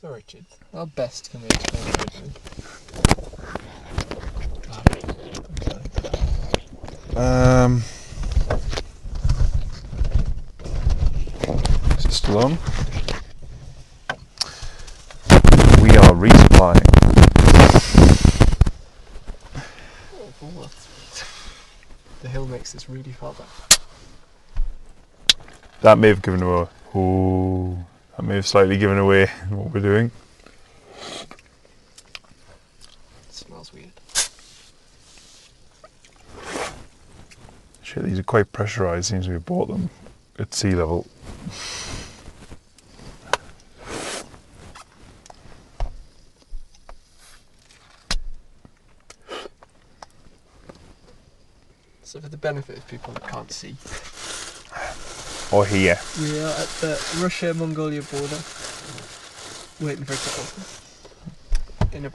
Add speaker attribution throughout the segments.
Speaker 1: So Richard, how best can we explain Britain?
Speaker 2: Is it still on? We are resupplying.
Speaker 1: Oh, the hill makes this really far back.
Speaker 2: That may have given away. Oh, that may have slightly given away what we're doing.
Speaker 1: It smells weird.
Speaker 2: Shit, these are quite pressurised. Seems we bought them at sea level.
Speaker 1: So for the benefit of people that can't see,
Speaker 2: Or here.
Speaker 1: we are at the Russia-Mongolian border, waiting for it to open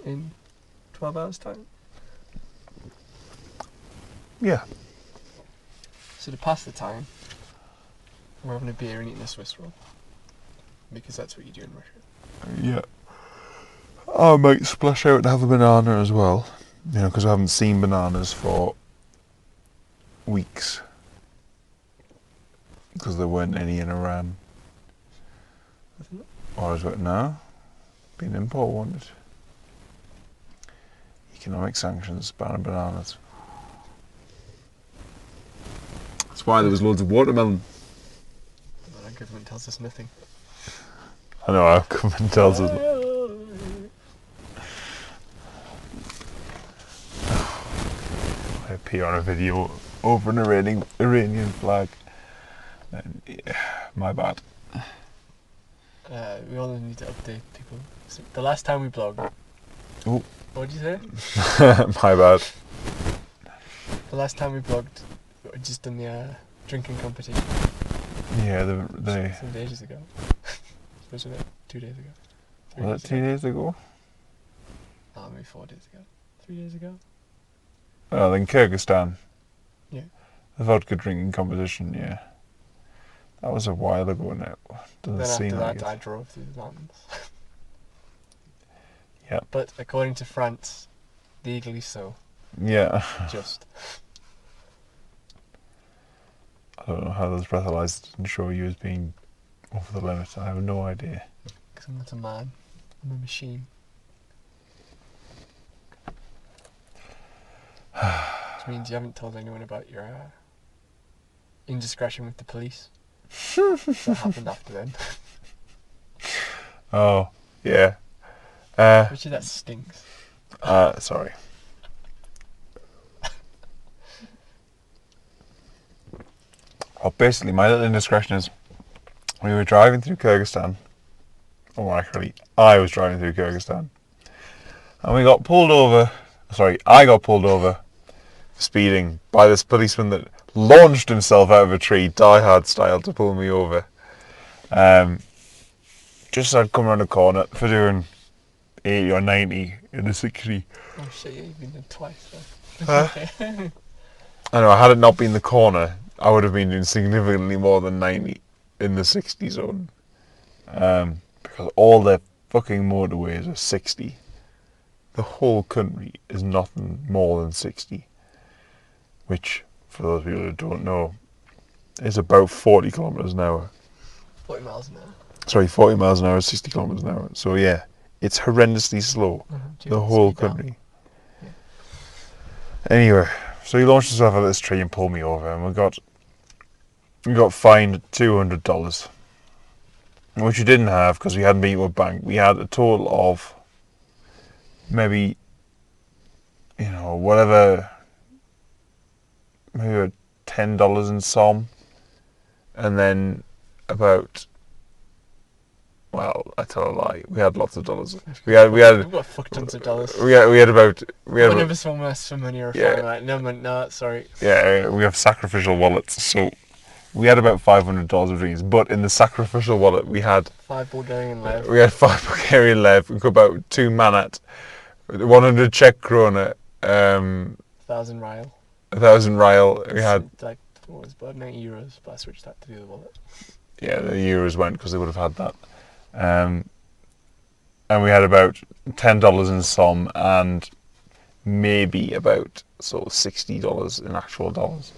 Speaker 1: in 12 hours time.
Speaker 2: Yeah.
Speaker 1: So to pass the time, we're having a beer and eating a Swiss roll, because that's what you do in Russia.
Speaker 2: Yeah. I might splash out and have a banana as well. You know, because I haven't seen bananas for weeks. Because there weren't any in Iran. Or is it now? Being import wanted. Economic sanctions, banning bananas. That's why there was loads of watermelon.
Speaker 1: Our government tells us nothing.
Speaker 2: I know, our government tells us. I appear on a video over an Iranian flag. And, yeah, my bad.
Speaker 1: We all need to update people. So the last time we blogged...
Speaker 2: Oh.
Speaker 1: What did you say?
Speaker 2: My bad.
Speaker 1: The last time we blogged, we just done the drinking competition.
Speaker 2: Yeah,
Speaker 1: Some ages ago. Was it 2 days ago?
Speaker 2: Was it 2 days ago?
Speaker 1: Oh, maybe 4 days ago. 3 days ago?
Speaker 2: Well, in Kyrgyzstan.
Speaker 1: Yeah.
Speaker 2: The vodka drinking competition, yeah. That was a while ago now. Doesn't
Speaker 1: Then
Speaker 2: seem
Speaker 1: after
Speaker 2: like
Speaker 1: that,
Speaker 2: it.
Speaker 1: I drove through the mountains.
Speaker 2: Yeah.
Speaker 1: But according to France, legally so.
Speaker 2: Yeah.
Speaker 1: Just.
Speaker 2: I don't know how those breathalyzers didn't show you as being off the limit. I have no idea.
Speaker 1: Because I'm not a man. I'm a machine. Which means you haven't told anyone about your indiscretion with the police. That happened after then.
Speaker 2: Oh, yeah.
Speaker 1: Richard, that stinks.
Speaker 2: Sorry. Well, basically, my little indiscretion is we were driving through Kyrgyzstan. Or actually, I was driving through Kyrgyzstan. And we got pulled over. Sorry, I got pulled over speeding by this policeman that launched himself out of a tree, Die Hard style, to pull me over. Just as I'd come around the corner for doing 80 or 90 in the 60.
Speaker 1: Oh shit, yeah, you've been there twice.
Speaker 2: Huh? I know, had it not been the corner, I would have been doing significantly more than 90 in the 60 zone. Because all the fucking motorways are 60. The whole country is nothing more than 60. Which, for those people who don't know, is about 40 kilometres an hour.
Speaker 1: 40 miles an hour.
Speaker 2: Sorry, 40 miles an hour, 60 kilometres an hour. So yeah, it's horrendously slow. The whole country.
Speaker 1: Yeah.
Speaker 2: Anyway, so he launched himself out of this tree and pulled me over, and we got fined $200, which we didn't have because we hadn't been to a bank. We had a total of maybe, whatever, maybe $10 in some, and then about. Well, I tell a lie. We had lots of dollars. We had.
Speaker 1: We've got fuck tons of dollars.
Speaker 2: We had about.
Speaker 1: Whenever someone asks for money or a fine, like, no, sorry.
Speaker 2: Yeah, we have sacrificial wallets, so we had about $500 of dreams. But in the sacrificial wallet, we had
Speaker 1: 5 Bulgarian lev.
Speaker 2: We had 5 Bulgarian lev. We got about 2 manat, 100 Czech krona,
Speaker 1: 1,000 rial.
Speaker 2: 1,000 rial. We had
Speaker 1: like what was about €90, but I switched that to the other wallet.
Speaker 2: Yeah, the euros went because they would have had that. and we had about $10 in some and maybe about $60 in actual dollars.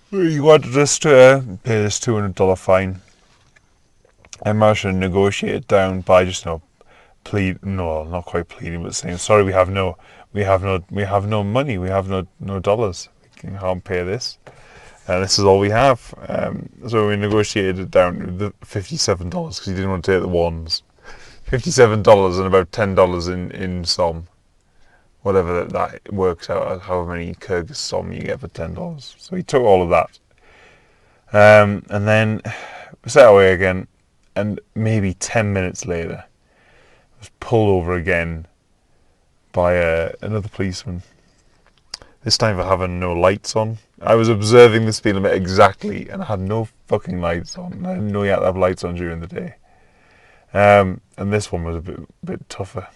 Speaker 2: He wanted us to pay this $200 fine. I managed to negotiate it down by just not quite pleading, but saying sorry, we have no money, we have no dollars, we can't pay this, and this is all we have. So we negotiated it down to the $57 because he didn't want to take the ones. $57 and about $10 in som, whatever that works out, however many Kyrgyz som you get for $10. So he took all of that, and then we set away again, and maybe 10 minutes later, I was pulled over again by another policeman. This time for having no lights on. I was observing the speed limit exactly, and I had no fucking lights on. I didn't know you had to have lights on during the day. And this one was a bit tougher.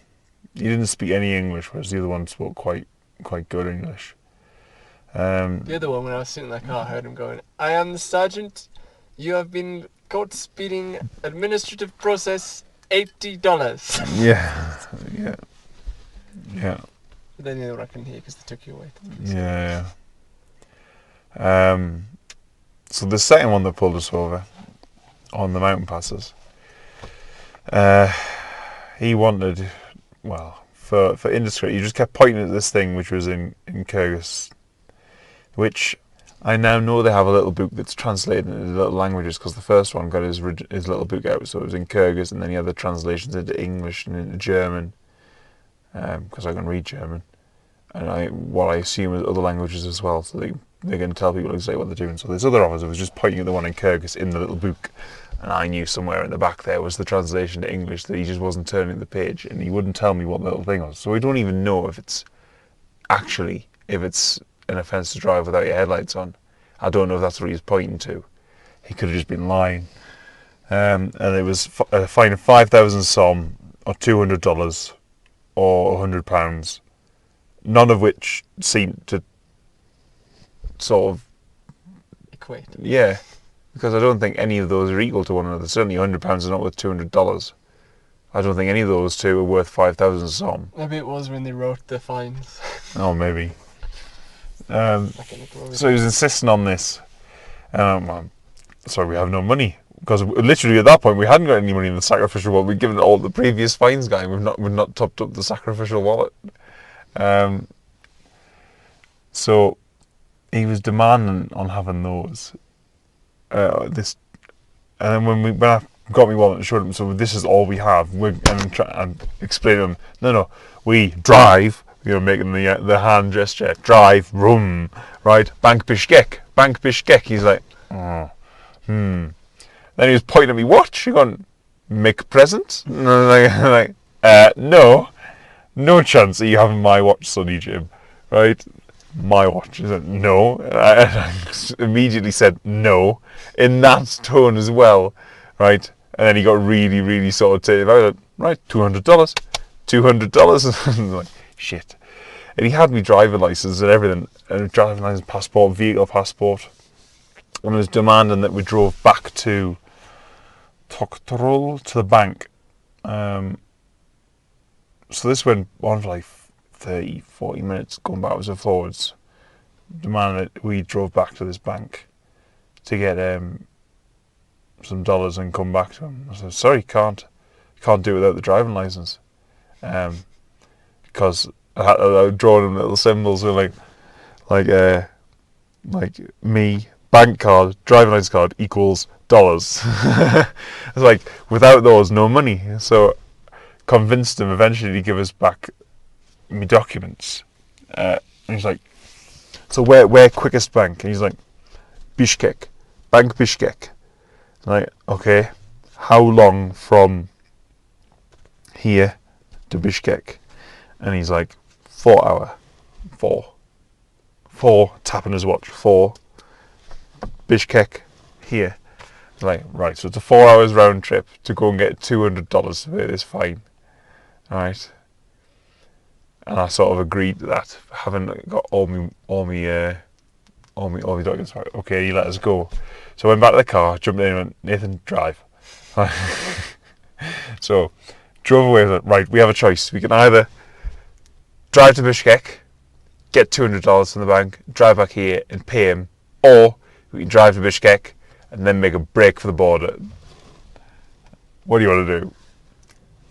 Speaker 2: He didn't speak any English, whereas the other one spoke quite good English.
Speaker 1: The other one, when I was sitting in that car, I heard him going, "I am the sergeant. You have been caught speeding. Administrative process, $80.
Speaker 2: Yeah.
Speaker 1: But then the other one I couldn't hear because they took you away.
Speaker 2: Yeah. So the second one that pulled us over on the mountain passes, he wanted, for indiscreet, he just kept pointing at this thing which was in Kyrgyz, which I now know they have a little book that's translated into little languages, because the first one got his little book out, so it was in Kyrgyz, and then he had the translations into English and into German, because I can read German, and what I assume is other languages as well, so they're going to tell people exactly what they're doing. So this other officer was just pointing at the one in Kyrgyz in the little book, and I knew somewhere in the back there was the translation to English, that he just wasn't turning the page, and he wouldn't tell me what the little thing was. So we don't even know if it's an offence to drive without your headlights on. I don't know if that's what he was pointing to. He could have just been lying. And it was a fine of 5,000 som, or $200, or £100, none of which seemed to sort of
Speaker 1: Equate.
Speaker 2: Yeah, because I don't think any of those are equal to one another. Certainly £100 is not worth $200. I don't think any of those two are worth 5,000 som.
Speaker 1: Maybe it was when they wrote the fines.
Speaker 2: Oh, maybe. So he was insisting on this. Sorry, we have no money, because literally at that point we hadn't got any money in the sacrificial wallet. We'd given it all the previous fines guy. We've not topped up the sacrificial wallet. So he was demanding on having those. And then when I got my wallet and showed him, so this is all we have. And explained to him, no, we drive. Making the hand gesture, drive, rum, right? Bank Bishkek. He's like, Then he was pointing at me watch. He going, make present? And I was like, no chance that you having my watch, Sonny Jim, right? My watch. He said, no. I immediately said no, in that tone as well, right? And then he got really, really sort of taken. I was like, right, $200. $200. And I'm like, shit. And he had me driver license and everything, and driving license, passport, vehicle passport, and was demanding that we drove back to Toktorol, to the bank. So this went on for like 30, 40 minutes, going backwards and forwards, demanding that we drove back to this bank to get some dollars and come back to him. I said, sorry, can't do it without the driving license, because I had drawn them little symbols with like me, bank card, driving license card equals dollars. It's like, without those, no money. So convinced him eventually to give us back me documents. And he's like, so where quickest bank? And he's like, Bishkek, Bank Bishkek. I'm like, okay, how long from here to Bishkek? And he's like, 4 hours. 4, tapping his watch, 4, Bishkek, here. I'm like, right, so it's a 4 hours round trip to go and get $200 to pay this fine. Alright. And I sort of agreed to that, having got all me All my documents. Right, okay, he let us go. So I went back to the car, jumped in and went, Nathan, drive. So, drove away with it. Right, we have a choice. We can either drive to Bishkek, get $200 from the bank, drive back here and pay him, or we can drive to Bishkek and then make a break for the border. What do you want to do?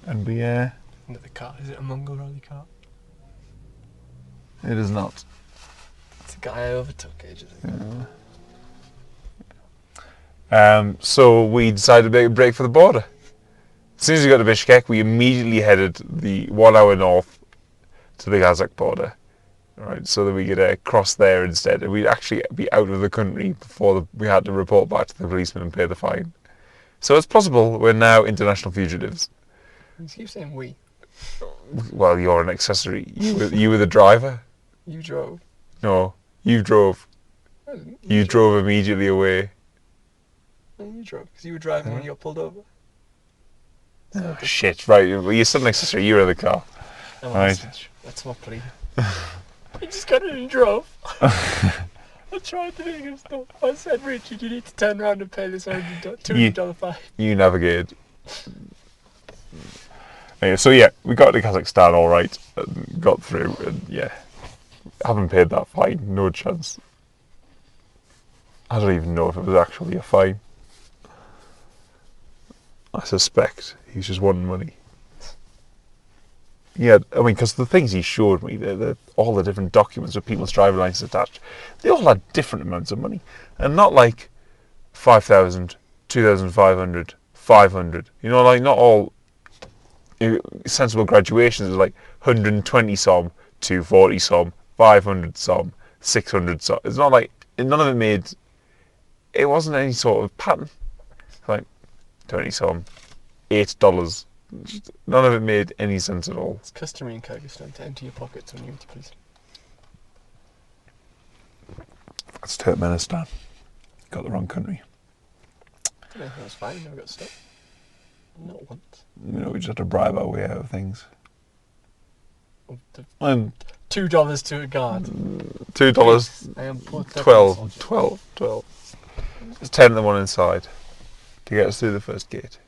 Speaker 2: And we,
Speaker 1: The car, is it a Mongol rally car?
Speaker 2: It is not.
Speaker 1: It's a guy I overtook ages ago.
Speaker 2: So we decided to make a break for the border. As soon as we got to Bishkek, we immediately headed the 1 hour north to the Kazakh border, right? So that we could cross there instead, and we'd actually be out of the country before we had to report back to the policeman and pay the fine. So it's possible we're now international fugitives.
Speaker 1: You keep saying we.
Speaker 2: Well, you're an accessory. You were the driver.
Speaker 1: You drove.
Speaker 2: No, you drove. You drove immediately away.
Speaker 1: No, you drove because you were driving when you got pulled over.
Speaker 2: Oh, shit! Right, well, you're still an accessory. You were in the car.
Speaker 1: Right. That's my plea. You just got in and drove. I tried to make him stop. I said, Richard, you need to turn around and pay this $200 fine.
Speaker 2: You navigated. Anyway, so yeah, we got to Kazakhstan all right, and got through, and yeah, haven't paid that fine, no chance. I don't even know if it was actually a fine. I suspect he's just wanting money. Yeah, I mean, because the things he showed me, all the different documents with people's driver licenses attached, they all had different amounts of money, and not like 5,000, 2,500, 500. You know, like not all sensible graduations is like 120 som, 240 som, 500 som, 600 som. It's not like none of it made. It wasn't any sort of pattern. Like 20 som, $8. None of it made any sense at all.
Speaker 1: It's customary in Kyrgyzstan to empty your pockets when you meet the police.
Speaker 2: That's Turkmenistan. Got the wrong country.
Speaker 1: I think that was fine. You never got stuck. Not once.
Speaker 2: You know, we just had to bribe our way out of things.
Speaker 1: $2 to a guard.
Speaker 2: $2.
Speaker 1: I am poor
Speaker 2: 12. There's 10 of them on inside to get us through the first gate.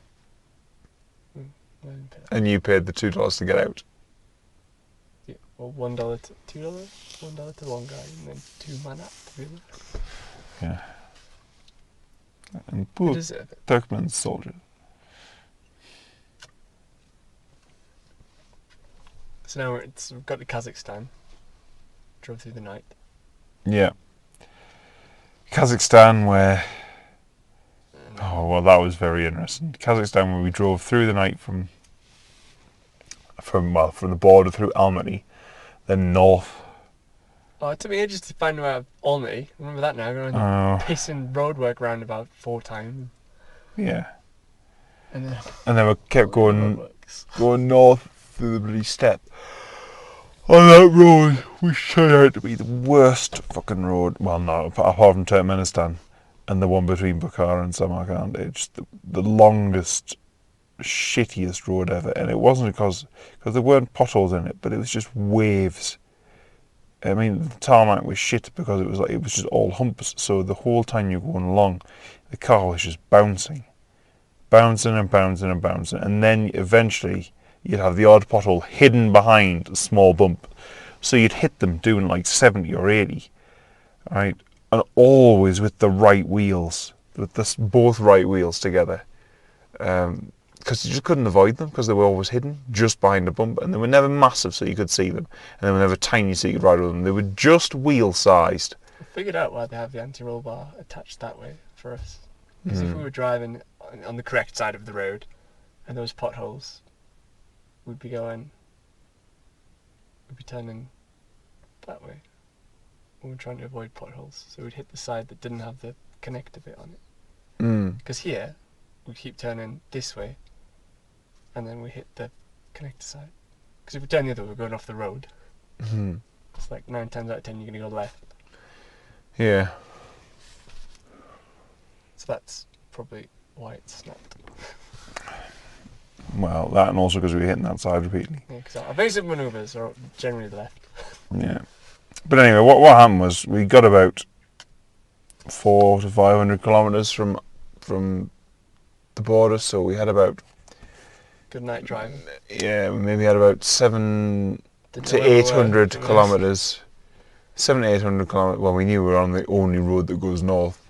Speaker 2: And you paid the $2 to get out.
Speaker 1: Yeah, well, $1 to $2. $1 to one guy, and then $2 man up to the other.
Speaker 2: Yeah. And poor Turkmen soldier.
Speaker 1: So now we've got to Kazakhstan. Drove through the night.
Speaker 2: Yeah. Kazakhstan, where... Oh, well, that was very interesting. Kazakhstan, where we drove through the night from the border through Almaty, then north.
Speaker 1: Oh, it took me ages to find out Almaty. Remember that now? Going pissing roadwork roundabout 4 times.
Speaker 2: Yeah.
Speaker 1: And
Speaker 2: then we kept going north through the bloody steppe. On that road, which turned out to be the worst fucking road. Well, no, apart from Turkmenistan and the one between Bukhara and Samarkand. It's the longest, shittiest road ever. And it wasn't because there weren't potholes in it, but it was just waves. I mean, the tarmac was shit because it was just all humps. So the whole time you're going along, the car was just bouncing and bouncing and bouncing. And then eventually you'd have the odd pothole hidden behind a small bump. So you'd hit them doing like 70 or 80, right? And always with the right wheels, with both right wheels together. Because you just couldn't avoid them because they were always hidden just behind a bump. And they were never massive so you could see them. And they were never tiny so you could ride with them. They were just wheel-sized.
Speaker 1: I figured out why they have the anti-roll bar attached that way for us. Because if we were driving on the correct side of the road and those potholes, we'd be turning that way. We were trying to avoid potholes, so we'd hit the side that didn't have the connector bit on it. Because here, we keep turning this way, and then we hit the connector side. Because if we turn the other way, we're going off the road. It's like 9 times out of 10 you're going to go left.
Speaker 2: Yeah.
Speaker 1: So that's probably why it snapped.
Speaker 2: Well, that and also because we were hitting that side repeatedly.
Speaker 1: Yeah, because our basic manoeuvres are generally the left.
Speaker 2: Yeah. But anyway, what happened was we got about 400 to 500 kilometers from the border, so we had about
Speaker 1: Good night driving.
Speaker 2: we maybe had about 7
Speaker 1: Didn't know
Speaker 2: to
Speaker 1: where we were.
Speaker 2: 800
Speaker 1: Didn't know.
Speaker 2: kilometers. 700 to 800 kilometers. Well, we knew we were on the only road that goes north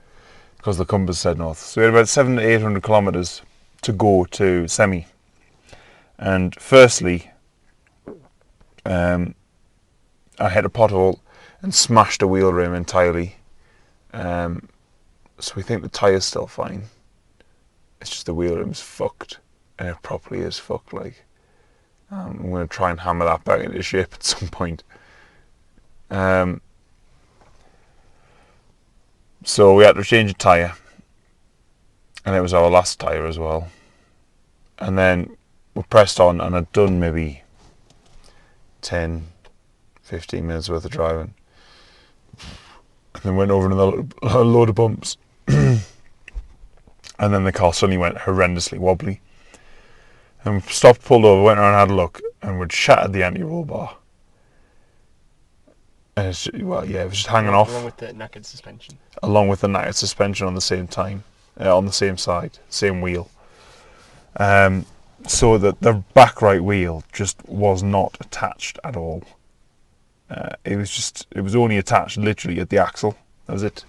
Speaker 2: because the compass said north. So we had about 700 to 800 kilometers to go to Semi. And firstly, I hit a pothole and smashed a wheel rim entirely. So we think the tyre's still fine. It's just the wheel rim's fucked, and it properly is fucked. Like, I'm going to try and hammer that back into shape at some point. So we had to change a tyre, and it was our last tyre as well. And then we pressed on, and I'd done maybe 10, 15 minutes worth of driving, and then went over a load of bumps. And then the car suddenly went horrendously wobbly. And we stopped, pulled over, went around and had a look, and we'd shattered the anti-roll bar. And it's just, it was just hanging off.
Speaker 1: Along with the knackered suspension.
Speaker 2: Along with the knackered suspension on the same time, on the same side, same wheel. So that the back right wheel just was not attached at all. It was only attached literally at the axle. That was it.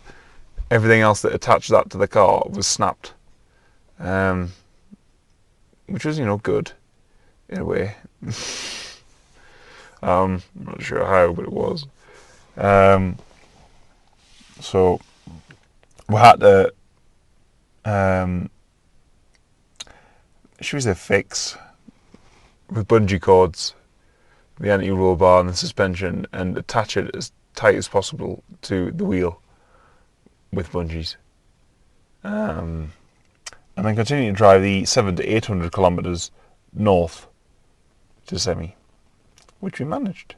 Speaker 2: Everything else that attached that to the car was snapped. Which was, good in a way. I'm not sure how, but it was. So we had to, should we say, fix with bungee cords the anti-roll bar and the suspension, and attach it as tight as possible to the wheel with bungees. And then continue to drive the 700 to 800 kilometres north to Semi, which we managed.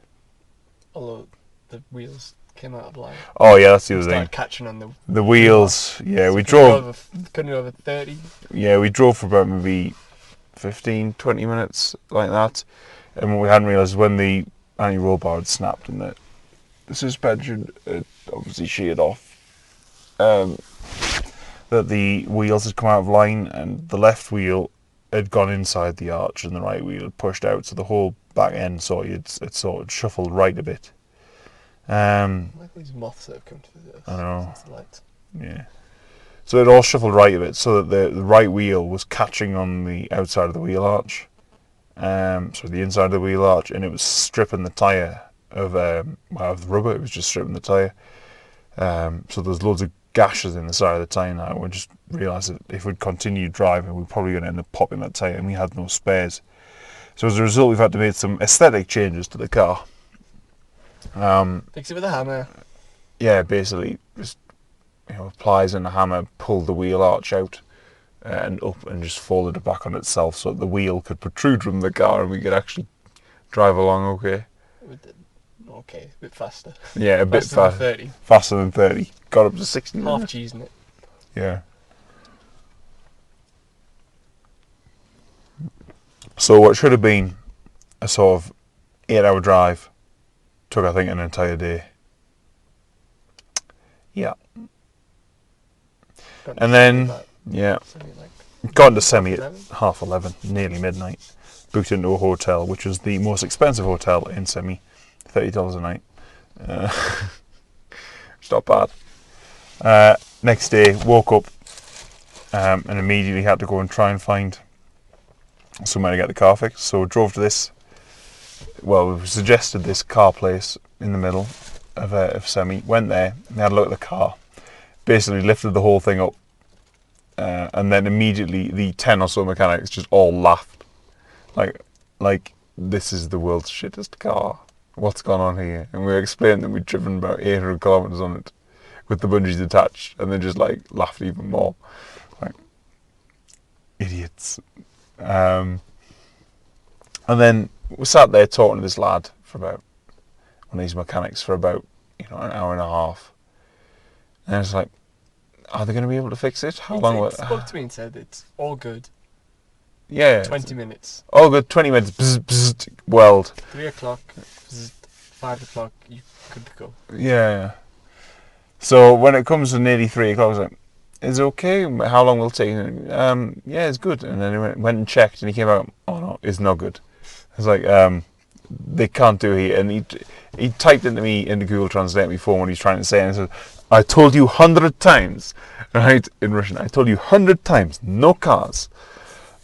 Speaker 1: Although the wheels came out of line.
Speaker 2: Oh yeah, that's the other
Speaker 1: Started
Speaker 2: thing.
Speaker 1: catching on
Speaker 2: The wheels, yeah,
Speaker 1: so
Speaker 2: we drove.
Speaker 1: Couldn't go over 30.
Speaker 2: Yeah, we drove for about maybe 15, 20 minutes like that, and what we hadn't realised when the anti-roll bar had snapped and the suspension had obviously sheared off. That the wheels had come out of line, and the left wheel had gone inside the arch and the right wheel had pushed out, so the whole back end it sort of shuffled right a bit.
Speaker 1: Like these moths that have come through this.
Speaker 2: I know.
Speaker 1: Since the lights.
Speaker 2: Yeah. So it all shuffled right a bit, so that the right wheel was catching on the outside of the wheel arch, so the inside of the wheel arch, and it was stripping the tyre of the rubber. It was just stripping the tyre. So there's loads of gashes in the side of the tyre now. We just realised that if we'd continued driving, we're probably going to end up popping that tyre, and we had no spares. So as a result, we've had to make some aesthetic changes to the car.
Speaker 1: Fix it with a hammer.
Speaker 2: Yeah, basically just pliers and a hammer pulled the wheel arch out and up, and just folded it back on itself so that the wheel could protrude from the car and we could actually drive along okay.
Speaker 1: Okay, a bit faster.
Speaker 2: Yeah, a bit
Speaker 1: faster than 30.
Speaker 2: Faster than 30. Got up to 60.
Speaker 1: Half cheesing it.
Speaker 2: Yeah. So what should have been a sort of 8-hour drive took, I think, an entire day. Yeah. And then, got into Semi at 11:30, nearly midnight. Booked into a hotel, which was the most expensive hotel in Semi, $30 a night. It's not bad. Next day, woke up and immediately had to go and try and find somewhere to get the car fixed. So drove to this. Well, we suggested this car place in the middle of Semi. Went there and had a look at the car. Basically lifted the whole thing up, and then immediately the 10 or so mechanics just all laughed, like this is the world's shittest car. What's gone on here? And we explained that we'd driven about 800 kilometers on it with the bungees attached, and then just laughed even more, like idiots. And then we sat there talking to this lad for about one of these mechanics for about an hour and a half, and I was like, are they going to be able to fix it? How long will it?
Speaker 1: Spoke to me and said it's all good.
Speaker 2: Yeah.
Speaker 1: 20 minutes.
Speaker 2: All good. 20 minutes. Bzz, bzz, weld.
Speaker 1: 3 o'clock. Bzz, 5 o'clock. You could go.
Speaker 2: Yeah. So when it comes to nearly 3 o'clock, I was like, "Is it okay? How long will it take?" Yeah, it's good. And then he went and checked, and he came out. Oh no, it's not good. I was like, they can't do it. And he typed into me into Google Translate before what he's trying to say, and he said, "I told you 100 times, right, in Russian. I told you 100 times, no cars."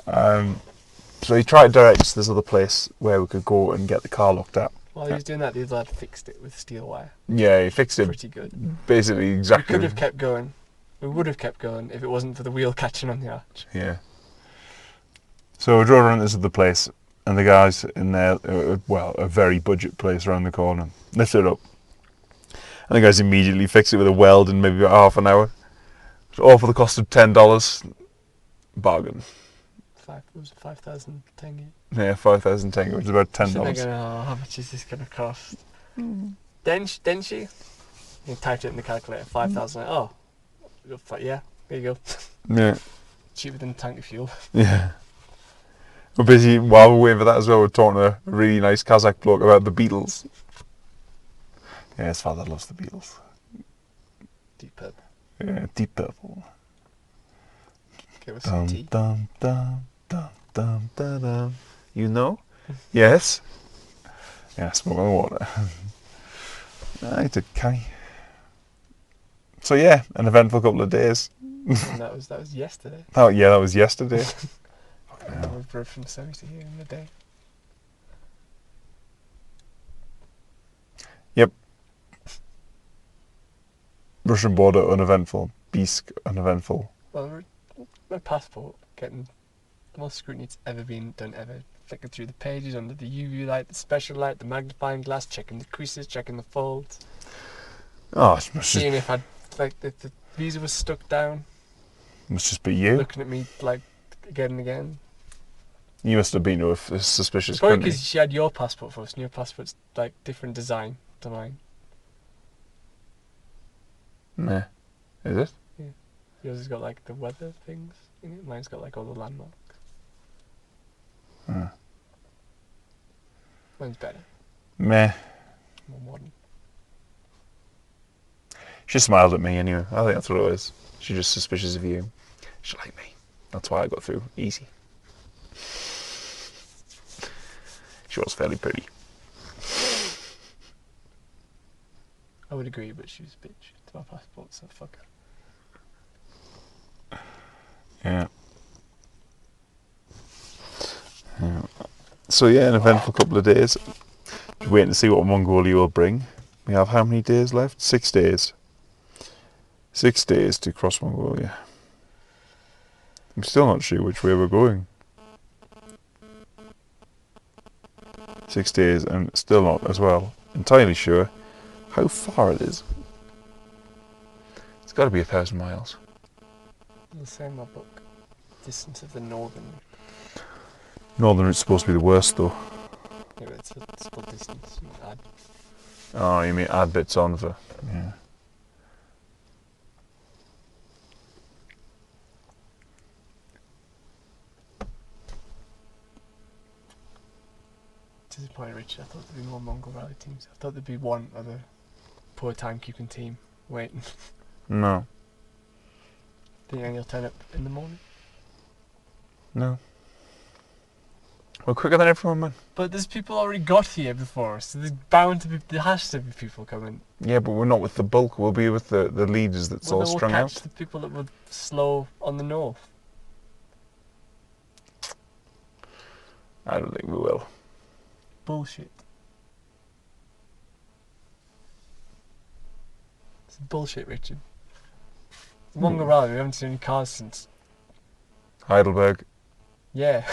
Speaker 2: So he tried to direct us to this other place where we could go and get the car looked at.
Speaker 1: While he was doing that, the other lad fixed it with steel wire.
Speaker 2: Yeah, he fixed it
Speaker 1: Pretty good.
Speaker 2: basically exactly.
Speaker 1: We could have kept going. We would have kept going if it wasn't for the wheel catching on the arch.
Speaker 2: Yeah. So we drove around this other place, and the guys in there, a very budget place around the corner, lifted it up. And the guys immediately fixed it with a weld in maybe about half an hour. All for the cost of $10. Bargain.
Speaker 1: It was 5,000 tenge.
Speaker 2: Yeah, 5,000 tenge, which is about $10.
Speaker 1: So they're going, oh, how much is this going to cost? Denshi? He typed it in the calculator, 5,000. Oh, yeah, there you go.
Speaker 2: Yeah.
Speaker 1: Cheaper than a tank of fuel.
Speaker 2: Yeah. We're busy, while we're waiting for that as well, we're talking to a really nice Kazakh bloke about the Beatles. Yeah, his father loves the Beatles.
Speaker 1: Deep Purple.
Speaker 2: Yeah, Deep Purple.
Speaker 1: Give us some tea.
Speaker 2: Dum, dum, dum, dum, dum, dum. You know? Yes. Yeah, smoke on the water. I took Kai. So yeah, an eventful couple of days.
Speaker 1: And that was yesterday.
Speaker 2: Oh yeah, that was yesterday.
Speaker 1: We drove from Surrey to here in a day.
Speaker 2: Yep. Russian border uneventful. Bisk uneventful.
Speaker 1: Well, my passport getting the most scrutiny it's ever been done ever. Flicking through the pages under the UV light, the special light, the magnifying glass, checking the creases, checking the folds.
Speaker 2: Oh, it must
Speaker 1: Seeing if the visa was stuck down.
Speaker 2: Must just be you.
Speaker 1: Looking at me like again and again.
Speaker 2: You must have been with a suspicious
Speaker 1: Probably
Speaker 2: country.
Speaker 1: because she had your passport first, and your passport's like different design to mine.
Speaker 2: Nah. Is it?
Speaker 1: Yeah. Yours has got like the weather things in it. Mine's got like all the landmarks. Mine's better.
Speaker 2: Meh.
Speaker 1: More modern.
Speaker 2: She smiled at me anyway. I think that's what it was. She's just suspicious of you. She liked me. That's why I got through. Easy. She was fairly pretty.
Speaker 1: I would agree, but she was a bitch to my passport, so fuck her.
Speaker 2: Yeah. So yeah, an eventful couple of days. Waiting to see what Mongolia will bring. We have how many days left? 6 days. 6 days to cross Mongolia. I'm still not sure which way we're going. 6 days and still not as well entirely sure how far it is. It's got to be 1,000 miles.
Speaker 1: The same in my book. Distance of the northern.
Speaker 2: Northern route's supposed to be the worst though.
Speaker 1: Yeah, but it's full distance. You add.
Speaker 2: Oh, you mean add bits on for... Yeah.
Speaker 1: Disappointed, Richard. I thought there'd be more Mongol rally teams. I thought there'd be one other poor timekeeping team waiting.
Speaker 2: No.
Speaker 1: Think you'll turn up in the morning?
Speaker 2: No. We're quicker than everyone, man.
Speaker 1: But there's people already got here before us, so there has to be people coming.
Speaker 2: Yeah, but we're not with the bulk. We'll be with the leaders that's all
Speaker 1: Well,
Speaker 2: strung
Speaker 1: they'll
Speaker 2: out.
Speaker 1: catch the people that were slow on the north.
Speaker 2: I don't think we will.
Speaker 1: Bullshit. It's bullshit, Richard. It's Mongol rally. We haven't seen any cars since.
Speaker 2: Heidelberg.
Speaker 1: Yeah.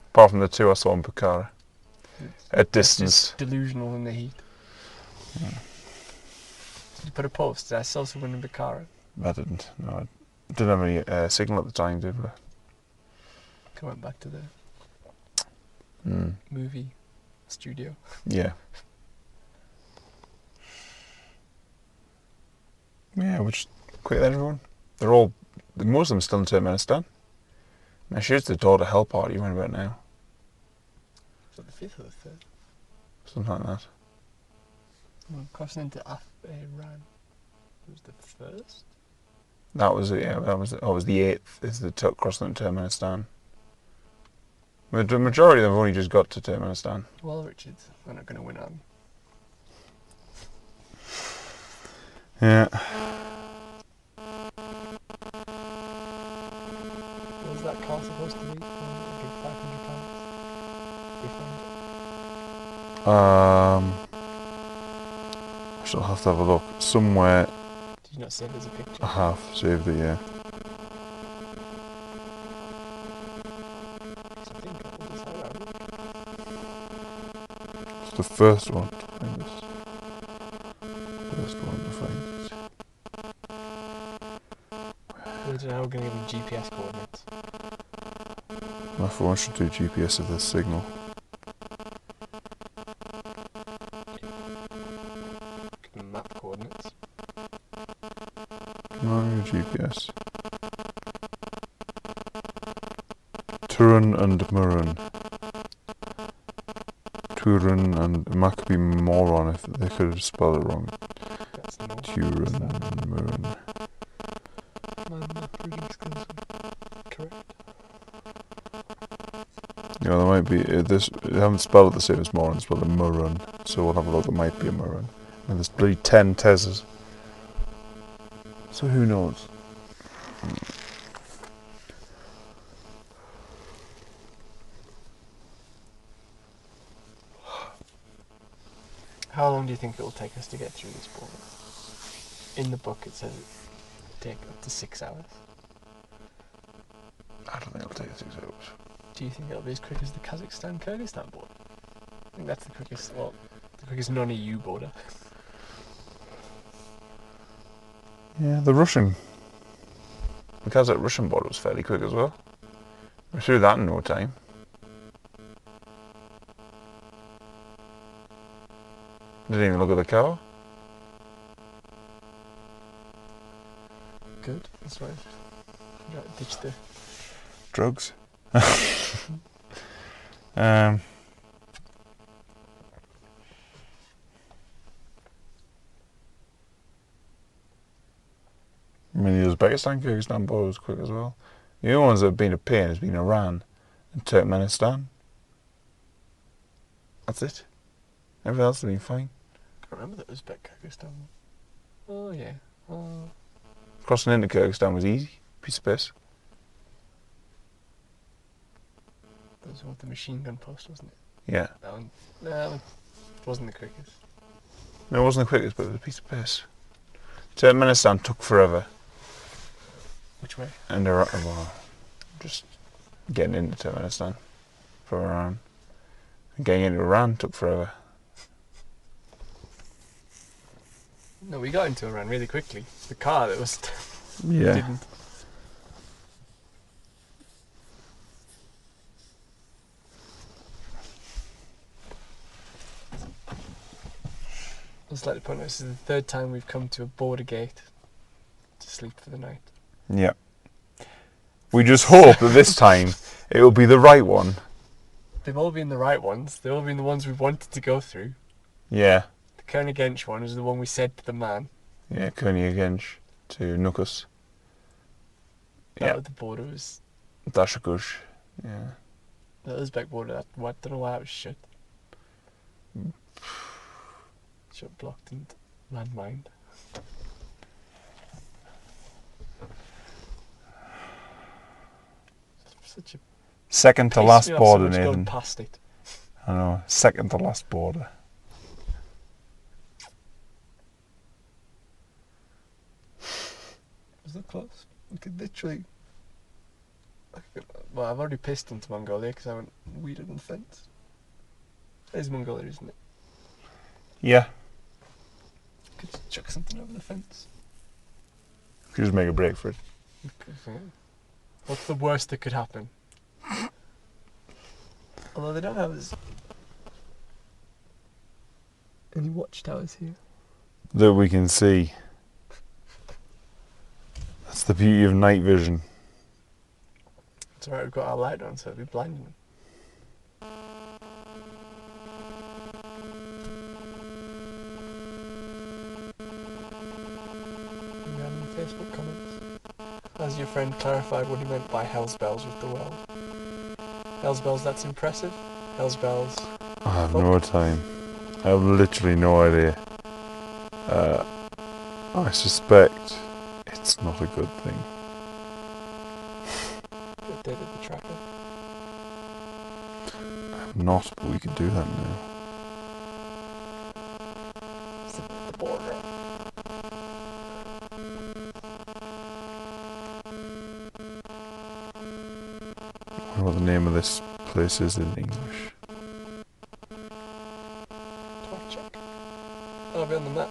Speaker 2: Apart from the two I saw in Bukhara. At
Speaker 1: It's
Speaker 2: distance.
Speaker 1: just delusional in the heat.
Speaker 2: Yeah.
Speaker 1: Did you put a post? Did I saw someone in Bukhara?
Speaker 2: I didn't. No, I didn't have any signal at the time, did we?
Speaker 1: I went back to the
Speaker 2: Mm.
Speaker 1: movie studio.
Speaker 2: Yeah. Yeah, we're just quicker than everyone. They're all... Most of them still in Turkmenistan. Now, here's the door to hell party right about now.
Speaker 1: Is that the fifth or the third?
Speaker 2: Something like that.
Speaker 1: Crossing into Iran. It was the first?
Speaker 2: That was it, yeah. That was the 8th, is the crossing to Turkmenistan. The majority of them have only just got to Turkmenistan.
Speaker 1: Well, Richard, we're not going to win on.
Speaker 2: Yeah.
Speaker 1: What was that car supposed to be? Give £500.
Speaker 2: I shall have to have a look. Somewhere
Speaker 1: Did you not save as a picture?
Speaker 2: I have saved it, yeah.
Speaker 1: I think I will decide that.
Speaker 2: It's the first one to find this. First one to find it.
Speaker 1: We're now going to give them GPS coordinates.
Speaker 2: My phone should do GPS of this signal.
Speaker 1: Give them map coordinates.
Speaker 2: No, GPS. Turan and Murran. Turan and it might be moron if they could have spelled it wrong.
Speaker 1: That's the more.
Speaker 2: Turan and Murran.
Speaker 1: My map reading skills are correct.
Speaker 2: Yeah, there might be they haven't spelled it the same as moron, spelled it Murran. So we'll have a look. There might be a Murran. And there's bloody 10 Tezzas. So who knows?
Speaker 1: How long do you think it will take us to get through this border? In the book it says it take up to 6 hours.
Speaker 2: I don't think it'll take 6 hours.
Speaker 1: Do you think it'll be as quick as the Kazakhstan-Kyrgyzstan border? I think that's the quickest non-EU border.
Speaker 2: Yeah, the Russian border was fairly quick as well. We're through that in no time. Didn't even look at the car.
Speaker 1: Good, that's right. You gotta ditch the...
Speaker 2: Drugs. I mean, the Uzbekistan-Kyrgyzstan border was quick as well. The only ones that have been a pain has been Iran and Turkmenistan. That's it. Everything else has been fine.
Speaker 1: I can't remember that Uzbek-Kyrgyzstan. Oh yeah. Oh.
Speaker 2: Crossing into Kyrgyzstan was easy. Piece of piss.
Speaker 1: That was with the machine gun post, wasn't it?
Speaker 2: Yeah.
Speaker 1: That one. No, it wasn't the quickest.
Speaker 2: No, it wasn't the quickest, but it was a piece of piss. Turkmenistan took forever.
Speaker 1: Which way?
Speaker 2: And well, just getting into Turkmenistan from Iran. And getting into Iran took forever.
Speaker 1: No, we got into Iran really quickly. The car that was...
Speaker 2: Yeah.
Speaker 1: didn't. I'd just like to point out this is the third time we've come to a border gate to sleep for the night.
Speaker 2: Yeah. We just hope that this time it will be the right one.
Speaker 1: They've all been the right ones. They've all been the ones we wanted to go through.
Speaker 2: Yeah.
Speaker 1: The Kernigench one was the one we said to the man.
Speaker 2: Yeah, Koenigensch to Nukus.
Speaker 1: That
Speaker 2: Yeah.
Speaker 1: was the border was...
Speaker 2: Dashakush. Yeah.
Speaker 1: The Uzbek border, I don't know why that was shut. Shut, blocked, and landmined. Such a
Speaker 2: Second to
Speaker 1: piss
Speaker 2: last
Speaker 1: me off
Speaker 2: border,
Speaker 1: so much going
Speaker 2: Nathan.
Speaker 1: past it.
Speaker 2: I know. Second to last border.
Speaker 1: Was that close? We could literally... Well, I've already pissed into Mongolia because I went weeded on the fence. It is Mongolia, isn't it?
Speaker 2: Yeah.
Speaker 1: Could just chuck something over the fence.
Speaker 2: Could just make a break for it.
Speaker 1: What's the worst that could happen? Although they don't have any watchtowers here.
Speaker 2: That we can see. That's the beauty of night vision.
Speaker 1: It's alright, we've got our light on, so it'll be blinding them. Facebook comments. Has your friend clarified what he meant by Hell's Bells with the world? Hell's Bells, that's impressive. Hell's Bells.
Speaker 2: I have no time. I have literally no idea. I suspect it's not a good thing.
Speaker 1: Updated the tracker.
Speaker 2: I'm not, but we can do that now.
Speaker 1: The border.
Speaker 2: I wonder what the name of this place is in English.
Speaker 1: Check. I'll be on the map.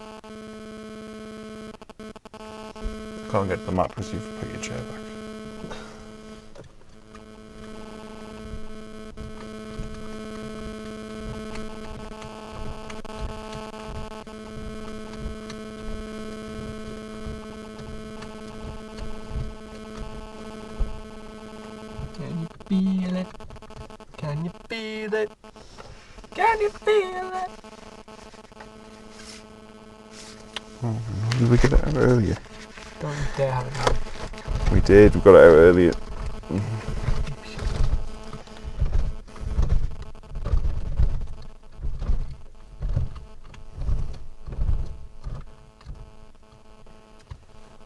Speaker 2: I can't get to the map because you've put your chair back.
Speaker 1: Can you feel it? Can you feel it? Can you feel it?
Speaker 2: Oh, did we get it out earlier?
Speaker 1: Don't you dare have it out.
Speaker 2: We did, we got it out earlier.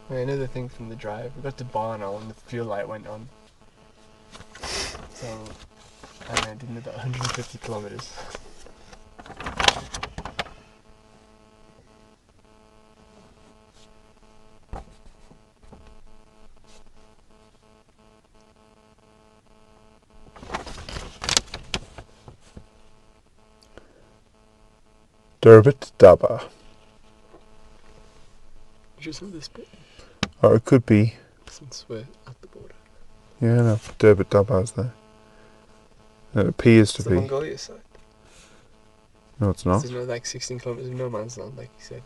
Speaker 1: Another thing from the drive, we got to Barnall and the fuel light went on. So, I did about 150 kilometers.
Speaker 2: Durbit Daba.
Speaker 1: Just on this bit,
Speaker 2: Or it could be.
Speaker 1: since we're at the border.
Speaker 2: Yeah, no, Durbit Daba's there. It appears to
Speaker 1: It's the
Speaker 2: be.
Speaker 1: Mongolia side.
Speaker 2: No, it's not.
Speaker 1: There's no like 16 kilometers of no man's land, like you said.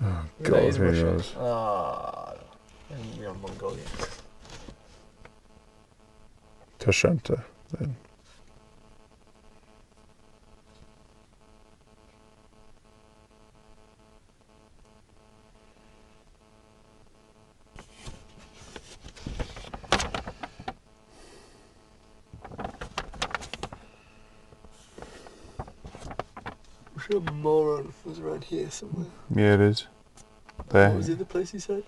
Speaker 2: Oh,
Speaker 1: Maybe
Speaker 2: God,
Speaker 1: that is
Speaker 2: who
Speaker 1: Russia.
Speaker 2: knows?
Speaker 1: Ah, and we're on Mongolia.
Speaker 2: Tashanta, then.
Speaker 1: Russian-Mongolian was around here somewhere.
Speaker 2: Yeah, it is. There.
Speaker 1: What was the other place you said?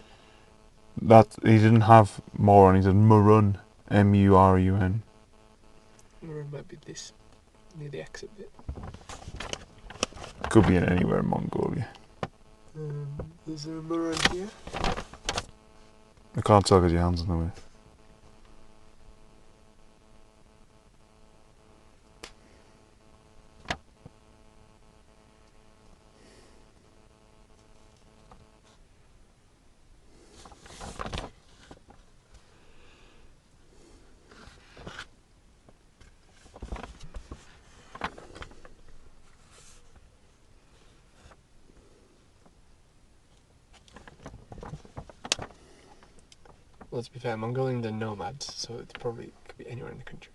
Speaker 2: That he didn't have Moron, he said Murun. M-U-R-U-N.
Speaker 1: Or it might be this, near the exit bit.
Speaker 2: Could be in anywhere in Mongolia.
Speaker 1: Is there a mirror here?
Speaker 2: I can't tell because your hand's in the way.
Speaker 1: Well, to be fair, Mongolians are nomads, so it probably could be anywhere in the country.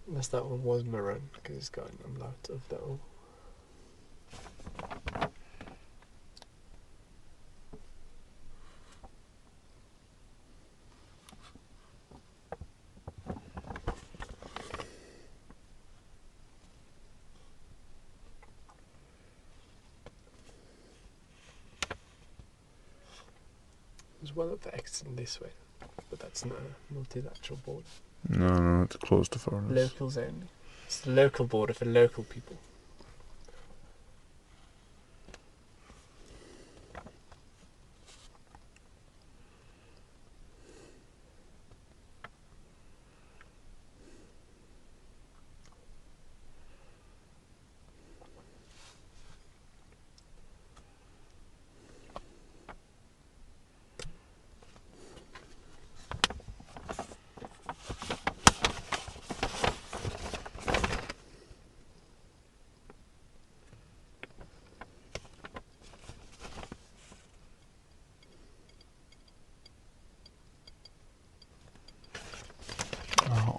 Speaker 1: Unless that one was maroon, because it's got an umlaut of that all. There's one up the exiting this way, but that's not a multilateral border.
Speaker 2: No, it's closed to foreigners.
Speaker 1: Locals only. It's the local border for local people.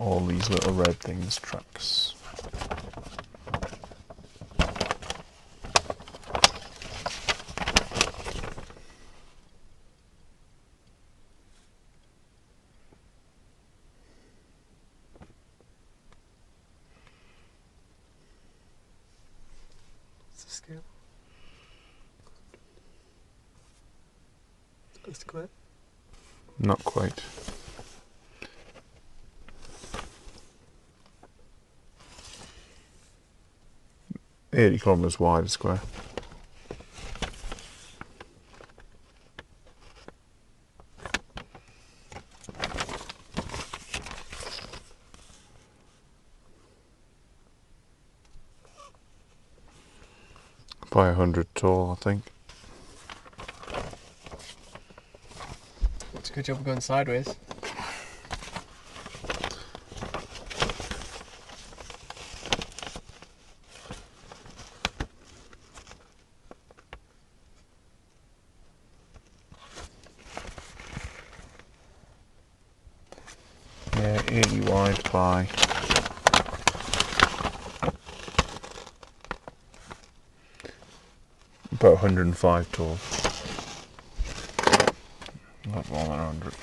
Speaker 2: all these little red things tracks.
Speaker 1: What's the scale? A square?
Speaker 2: Not quite. .80 kilometers wide a square. By 100 tall, I think.
Speaker 1: It's a good job of going sideways.
Speaker 2: Yeah, 80 wide by about 105 tall. Not more than 100.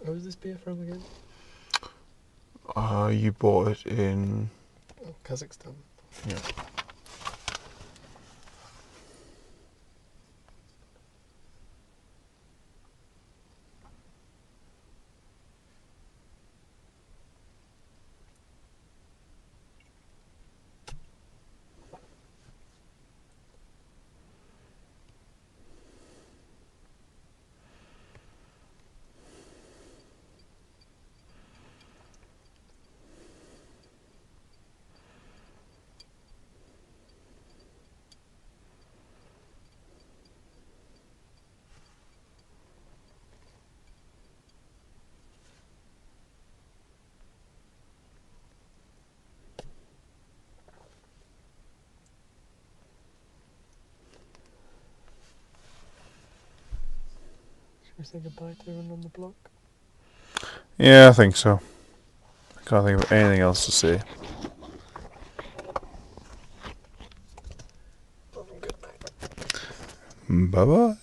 Speaker 1: Where was this beer from again?
Speaker 2: You bought it in...
Speaker 1: Oh, Kazakhstan.
Speaker 2: Yeah.
Speaker 1: Should we say goodbye to everyone on the block?
Speaker 2: Yeah, I think so. I can't think of anything else to say.
Speaker 1: Good night.
Speaker 2: Bye-bye.